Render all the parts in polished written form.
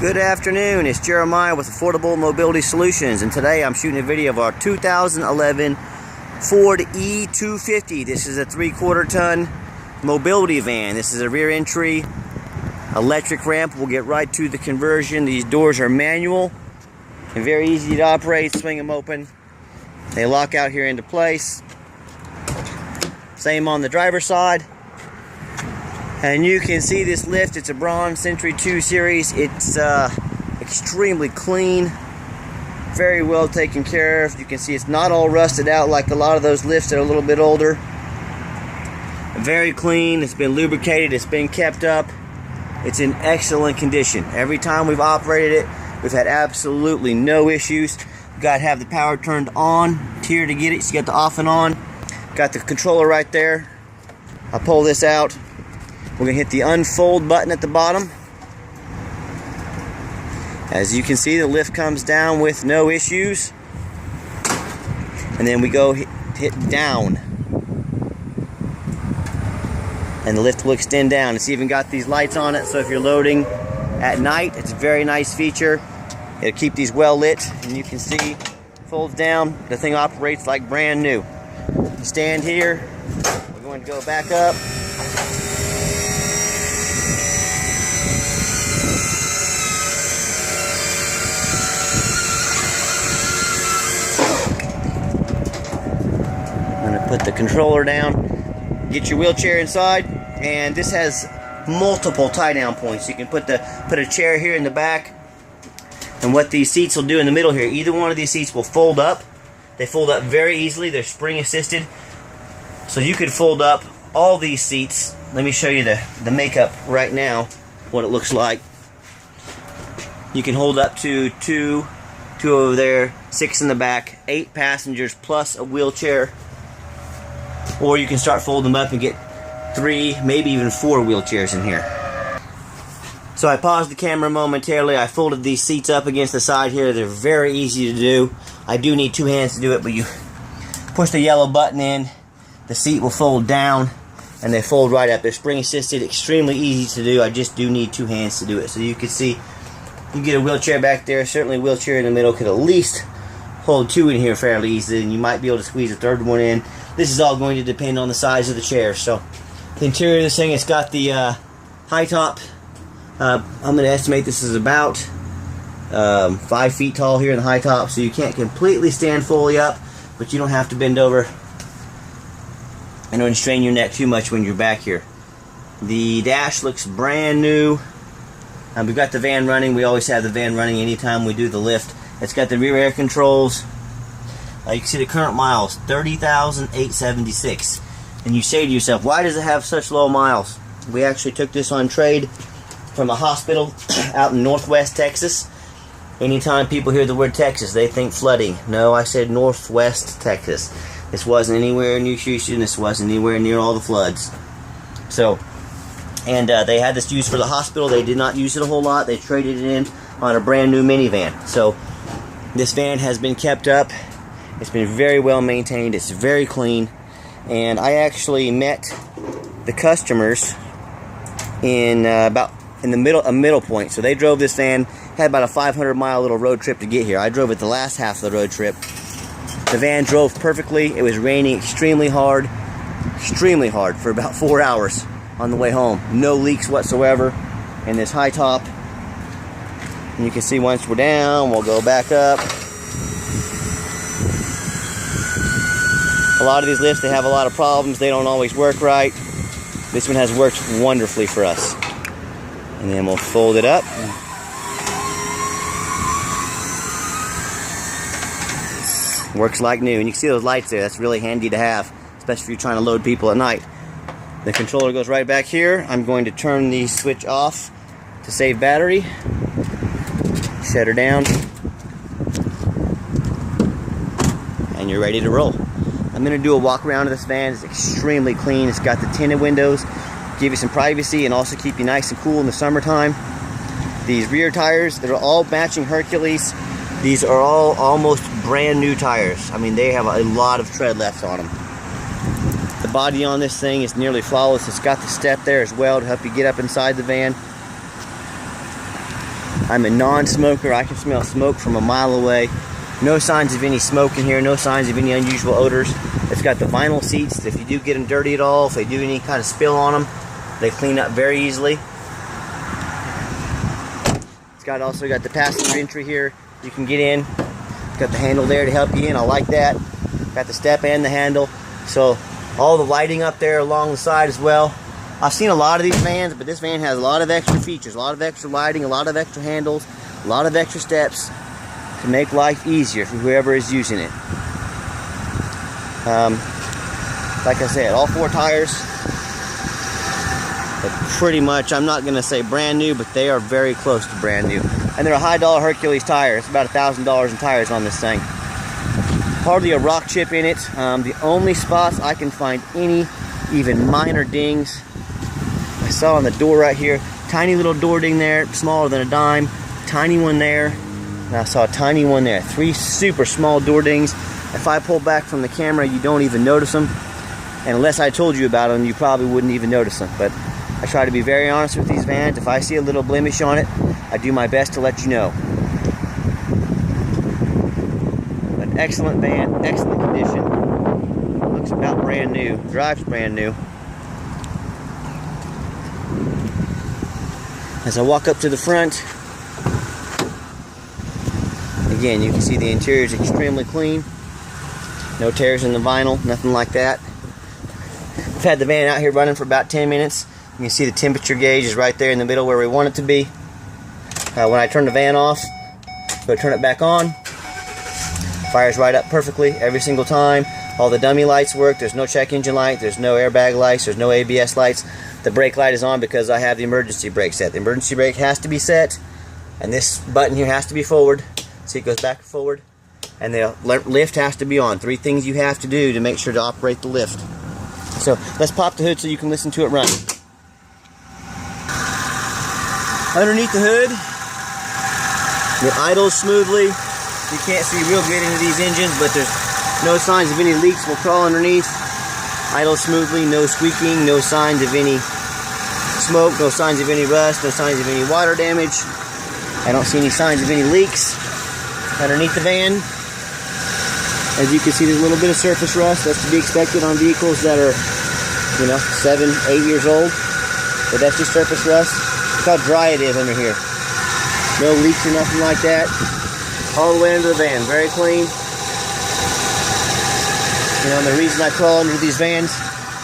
Good afternoon, it's Jeremiah with Affordable Mobility Solutions, and today I'm shooting a video of our 2011 Ford E-250. This is a 3/4 ton mobility van. This is a rear entry electric ramp. We'll get right to the conversion. These doors are manual and very easy to operate. Swing them open. They lock out here into place. Same on the driver's side. And you can see this lift. It's a Bronze Century 2 Series. It's extremely clean, very well taken care of. You can see it's not all rusted out like a lot of those lifts that are a little bit older. Very clean. It's been lubricated. It's been kept up. It's in excellent condition. Every time we've operated it, we've had absolutely no issues. You've got to have the power turned on here to get it. So you got the off and on. Got the controller right there. I'll pull this out. We're going to hit the unfold button at the bottom. As you can see, the lift comes down with no issues. And then we go hit down. And the lift will extend down. It's even got these lights on it, so if you're loading at night, it's a very nice feature. It'll keep these well lit. And you can see, folds down, the thing operates like brand new. You stand here, we're going to go back up. Put the controller down, get your wheelchair inside, and this has multiple tie-down points. You can put a chair here in the back, and what these seats will do in the middle here, either one of these seats will fold up. They fold up very easily. They're spring assisted, so you could fold up all these seats. Let me show you the makeup right now, what it looks like. You can hold up to two over there, 6 in the back, 8 passengers plus a wheelchair. Or you can start folding them up and get 3, maybe even 4 wheelchairs in here. So I paused the camera momentarily. I folded these seats up against the side here. They're very easy to do. I do need 2 hands to do it, but you push the yellow button in, the seat will fold down, and they fold right up. They're spring assisted, extremely easy to do. I just do need 2 hands to do it. So you can see, you get a wheelchair back there. Certainly a wheelchair in the middle could at least hold 2 in here fairly easily, and you might be able to squeeze a 3rd one in. This is all going to depend on the size of the chair. So the interior of this thing, it's got the high top. I'm going to estimate this is about 5 feet tall here in the high top, so you can't completely stand fully up, but you don't have to bend over and strain your neck too much when you're back here. The dash looks brand new. We've got the van running. We always have the van running anytime we do the lift. It's got the rear air controls. You can see the current miles, 30,876. And you say to yourself, why does it have such low miles? We actually took this on trade from a hospital out in northwest Texas. Anytime people hear the word Texas, they think flooding. No, I said northwest Texas. This wasn't anywhere near Houston. This wasn't anywhere near all the floods. So, and they had this used for the hospital. They did not use it a whole lot. They traded it in on a brand new minivan. So, this van has been kept up. It's been very well maintained. It's very clean. And I actually met the customers in a middle point. So they drove this van, had about a 500-mile little road trip to get here. I drove it the last half of the road trip. The van drove perfectly. It was raining extremely hard for about 4 hours on the way home. No leaks whatsoever in this high top. And you can see once we're down, we'll go back up. A lot of these lifts, they have a lot of problems. They don't always work right. This one has worked wonderfully for us. And then we'll fold it up. Works like new. And you can see those lights there. That's really handy to have, especially if you're trying to load people at night. The controller goes right back here. I'm going to turn the switch off to save battery. Shut her down. And you're ready to roll. I'm going to do a walk around of this van. It's extremely clean. It's got the tinted windows, give you some privacy and also keep you nice and cool in the summertime. These rear tires, they're all matching Hercules. These are all almost brand new tires. I mean, they have a lot of tread left on them. The body on this thing is nearly flawless. It's got the step there as well to help you get up inside the van. I'm a non-smoker. I can smell smoke from a mile away. No signs of any smoke in here, no signs of any unusual odors. It's got the vinyl seats. If you do get them dirty at all, if they do any kind of spill on them, they clean up very easily. It's also got the passenger entry here. You can get in. It's got the handle there to help you in. I like that. Got the step and the handle. So all the lighting up there along the side as well. I've seen a lot of these vans, but this van has a lot of extra features, a lot of extra lighting, a lot of extra handles, a lot of extra steps to make life easier for whoever is using it. Like I said, all 4 tires are pretty much, I'm not going to say brand new, but they are very close to brand new. And they're a high dollar Hercules tire. It's about $1,000 in tires on this thing. Hardly a rock chip in it. The only spots I can find any even minor dings, I saw on the door right here. Tiny little door ding there, smaller than a dime. Tiny one there. And I saw a tiny one there. 3 super small door dings. If I pull back from the camera, you don't even notice them. And unless I told you about them, you probably wouldn't even notice them. But I try to be very honest with these vans. If I see a little blemish on it, I do my best to let you know. An excellent van, excellent condition. Looks about brand new. Drives brand new. As I walk up to the front, again, you can see the interior is extremely clean. No tears in the vinyl, nothing like that. I've had the van out here running for about 10 minutes. You can see the temperature gauge is right there in the middle where we want it to be. When I turn the van off, go turn it back on. Fires right up perfectly every single time. All the dummy lights work. There's no check engine light. There's no airbag lights. There's no ABS lights. The brake light is on because I have the emergency brake set. The emergency brake has to be set, and this button here has to be forward. See, it goes back and forward. And the lift has to be on. 3 things you have to do to make sure to operate the lift. So let's pop the hood so you can listen to it run. Underneath the hood, it idles smoothly. You can't see real good into these engines, but there's no signs of any leaks. Will crawl underneath. Idles smoothly, no squeaking, no signs of any smoke, no signs of any rust, no signs of any water damage. I don't see any signs of any leaks underneath the van. As you can see, there's a little bit of surface rust. That's to be expected on vehicles that are, 7, 8 years old. But that's just surface rust. Look how dry it is under here. No leaks or nothing like that. All the way under the van, very clean. And the reason I crawl under these vans,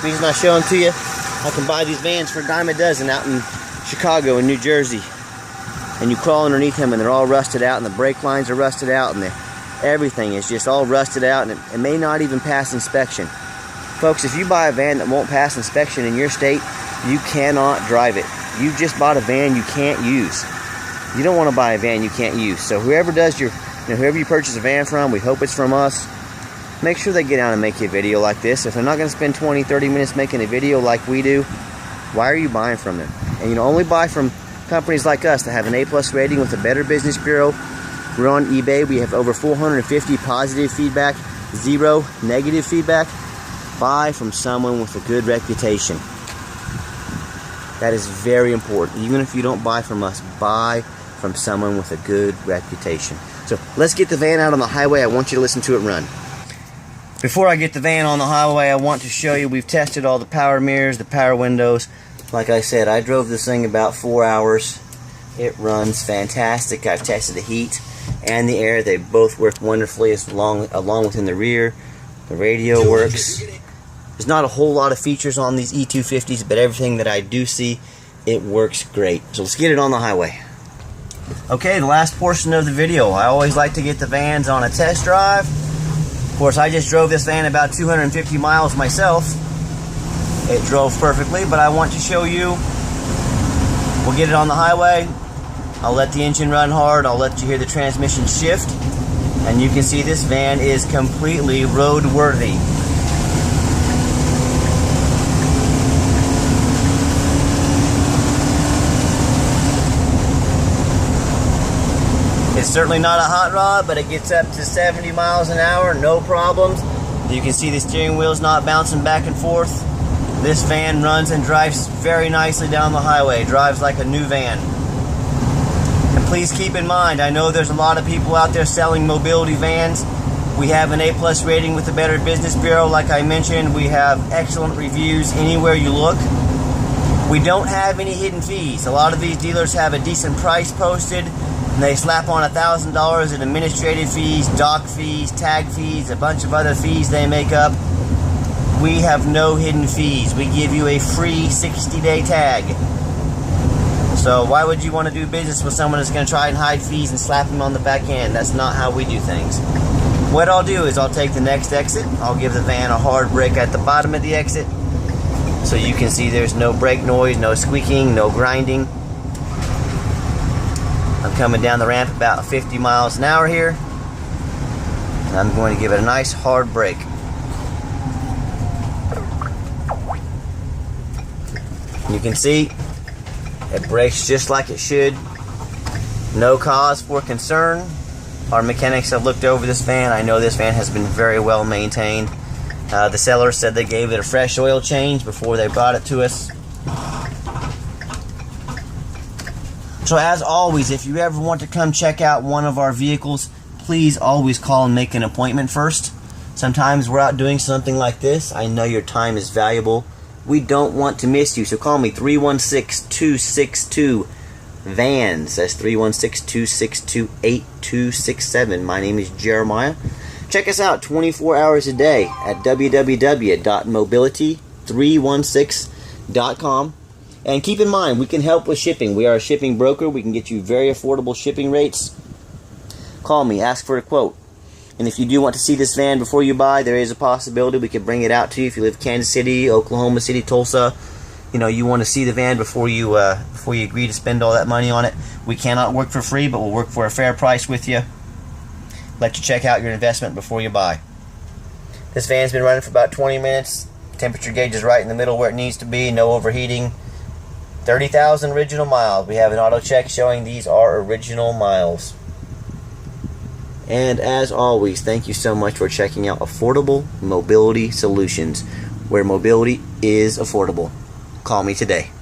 the reason I show them to you, I can buy these vans for a dime a dozen out in Chicago and New Jersey. And you crawl underneath them and they're all rusted out, and the brake lines are rusted out, and everything is just all rusted out, and it may not even pass inspection. Folks, if you buy a van that won't pass inspection in your state, you cannot drive it. You just bought a van you can't use. You don't want to buy a van you can't use. So whoever does whoever you purchase a van from, we hope it's from us. Make sure they get out and make you a video like this. If they're not going to spend 20, 30 minutes making a video like we do, why are you buying from them? And only buy from companies like us that have an A+ rating with the Better Business Bureau. We're on eBay. We have over 450 positive feedback, 0 negative feedback. Buy from someone with a good reputation. That is very important. Even if you don't buy from us, buy from someone with a good reputation. So let's get the van out on the highway. I want you to listen to it run. Before I get the van on the highway, I want to show you we've tested all the power mirrors, the power windows. Like I said, I drove this thing about 4 hours. It runs fantastic. I've tested the heat and the air. They both work wonderfully along within the rear. The radio works. There's not a whole lot of features on these E-250s, but everything that I do see, it works great. So let's get it on the highway. Okay, the last portion of the video. I always like to get the vans on a test drive. Of course, I just drove this van about 250 miles myself. It drove perfectly, but I want to show you. We'll get it on the highway. I'll let the engine run hard. I'll let you hear the transmission shift. And you can see this van is completely roadworthy. It's certainly not a hot rod, but it gets up to 70 miles an hour, no problems. You can see the steering wheel's not bouncing back and forth. This van runs and drives very nicely down the highway. It drives like a new van. And please keep in mind, I know there's a lot of people out there selling mobility vans. We have an A+ rating with the Better Business Bureau. Like I mentioned, we have excellent reviews anywhere you look. We don't have any hidden fees. A lot of these dealers have a decent price posted, and they slap on $1,000 in administrative fees, dock fees, tag fees, a bunch of other fees they make up. We have no hidden fees. We give you a free 60-day tag. So why would you want to do business with someone that's going to try and hide fees and slap them on the back end? That's not how we do things. What I'll do is I'll take the next exit. I'll give the van a hard brake at the bottom of the exit, so you can see there's no brake noise, no squeaking, no grinding. I'm coming down the ramp about 50 miles an hour here, and I'm going to give it a nice hard brake. You can see it brakes just like it should. No cause for concern. Our mechanics have looked over this van. I know this van has been very well maintained. The seller said they gave it a fresh oil change before they brought it to us. So as always, if you ever want to come check out one of our vehicles, please always call and make an appointment first. Sometimes we're out doing something like this. I know your time is valuable. We don't want to miss you, so call me 316-262-VANS. That's 316-262-8267. My name is Jeremiah. Check us out 24 hours a day at www.mobility316.com. And keep in mind, we can help with shipping. We are a shipping broker. We can get you very affordable shipping rates. Call me, ask for a quote. And if you do want to see this van before you buy, there is a possibility we could bring it out to you. If you live in Kansas City, Oklahoma City, Tulsa, you want to see the van before you agree to spend all that money on it. We cannot work for free, but we'll work for a fair price with you. Let you check out your investment before you buy. This van's been running for about 20 minutes. Temperature gauge is right in the middle where it needs to be. No overheating. 30,000 original miles. We have an auto check showing these are original miles. And as always, thank you so much for checking out Affordable Mobility Solutions, where mobility is affordable. Call me today.